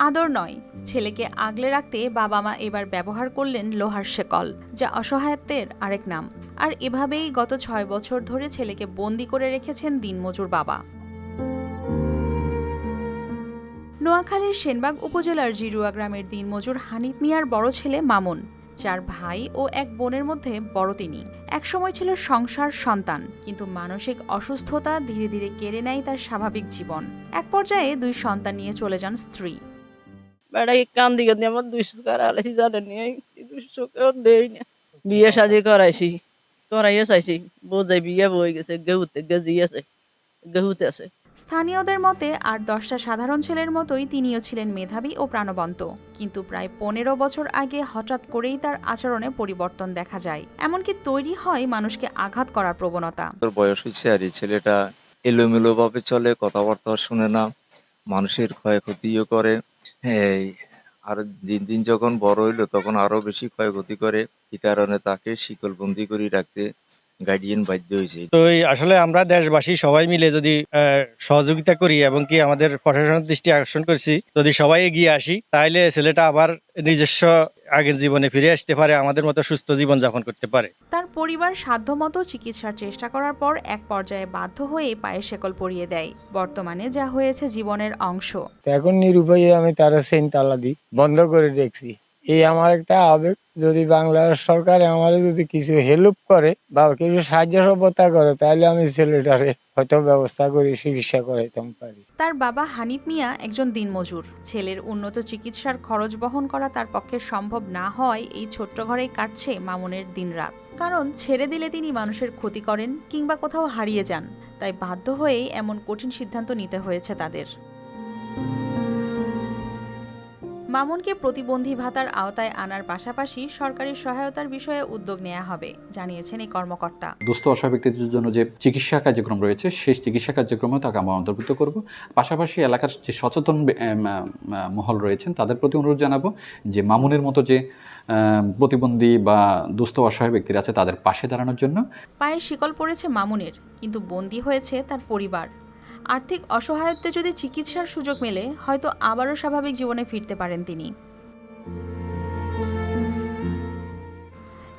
আদর নয়, ছেলেকে আগলে রাখতে বাবা মা এবার ব্যবহার করলেন লোহার শেকল, যা অসহায়ত্বের আরেক নাম। আর এভাবেই গত ৬ বছর ধরে ছেলেকে বন্দি করে রেখেছেন দিনমজুর বাবা। নোয়াখালীর সেনবাগ উপজেলার জিরুয়া গ্রামের দিনমজুর হানিফ মিয়ার বড় ছেলে মামুন, ৪ ভাই ও ১ বোনের মধ্যে বড় তিনি। একসময় ছিল সংসার, সন্তান, কিন্তু মানসিক অসুস্থতা ধীরে ধীরে কেড়ে নেয় তার স্বাভাবিক জীবন। এক পর্যায়ে ২ সন্তান নিয়ে চলে যান স্ত্রী। আমার ২০০ আলাইছি জানেন, ২০০ দেই না। বিয়ে শাদি করাইছি, করাইয়া চাইছি, বোঝাই বিয়ে বই গেছে, গেহুতে গেজিয়েছে, গেহুতে আছে। স্থানীয়দের মতে আর ১০টা সাধারণ ছেলের মতোই তিনিও ছিলেন মেধাবী ও প্রাণবন্ত, কিন্তু প্রায় ১৫ বছর আগে হঠাৎ করেই তার আচরণে পরিবর্তন দেখা যায়। এমনকি তৈরি হয় মানুষকে আঘাত করার প্রবণতা। তোর বয়স হয়েছে আর এই ছেলেটা এলোমেলো ভাবে চলে, কথাবার্তা শুনে না, মানুষের ক্ষয়ক্ষতিও করে। এই আর দিন দিন যখন বড় হইলো তখন আরো বেশি ক্ষয়ক্ষতি করে। এই কারণে তাকে শিকলবন্দি করে রাখতে গার্ডিয়ান বাধ্য হয়েছে। তো আসলে আমরা দেশবাসী সবাই মিলে যদি সহযোগিতা করি এবং কি আমাদের প্রশাসনের দৃষ্টি আকর্ষণ করছি, যদি সবাই এগিয়ে আসি, তাহলে ছেলেটা আবার নিজস্ব আগের জীবনে ফিরে আসতে পারে, আমাদের মতো সুস্থ জীবন যাপন করতে পারে। তার পরিবার সাধ্যমতো চিকিৎসার চেষ্টা করার পর এক পর্যায়ে বাধ্য হয়ে পায়ে শেকল পরিয়ে দেয়। বর্তমানে যা হয়েছে জীবনের অংশ। এখন নিরুপায়ে আমি তারা সেন তালা দিই, বন্ধ করে রেখেছি। এই আমার একটা আবেগ, যদি বাংলার সরকার আমার যদি কিছু হেল্প করে বা কিছু সাহায্য সভ্যতা করে, তাহলে আমি ছেলেটারে হয়তো ব্যবস্থা করে চিকিৎসা করাইতাম পারি। তার বাবা হানিফ মিয়া একজন দিনমজুর। ছেলের উন্নত চিকিৎসার খরচ বহন করা তার পক্ষে সম্ভব না হওয়ায় এই ছোট্ট ঘরেই কাটছে মামুনের দিনরাত। কারণ ছেড়ে দিলে তিনি মানুষের ক্ষতি করেন কিংবা কোথাও হারিয়ে যান, তাই বাধ্য হয়েই এমন কঠিন সিদ্ধান্ত নিতে হয়েছে তাদের। মামুনকে প্রতিবন্ধী ভাতার আওতায় আনার পাশাপাশি সরকারি সহায়তার বিষয়ে উদ্যোগ নেওয়া হবে, জানিয়েছেন এই কর্মকর্তা। দুস্থ অসহায় ব্যক্তিদের জন্য যে চিকিৎসা কার্যক্রম রয়েছে সেই চিকিৎসা কার্যক্রমে তাকে আমরা অন্তর্ভুক্ত করব। পাশাপাশি এলাকার যে সচেতন মহল রয়েছেন তাদের প্রতি অনুরোধ জানাবো যে মামুনের মতো যে প্রতিবন্ধী বা দুস্থ অসহায় ব্যক্তিরা আছে তাদের পাশে দাঁড়ানোর জন্য। পায়ে শিকল পড়েছে মামুনের, কিন্তু বন্দী হয়েছে তার পরিবার। আর্থিক অসহায়ত্বে যদি চিকিৎসার সুযোগ মেলে, হয়তো আবারও স্বাভাবিক জীবনে ফিরতে পারেন তিনি।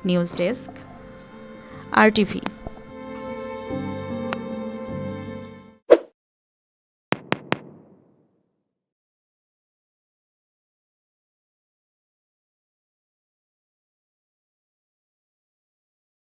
News desk, RTV।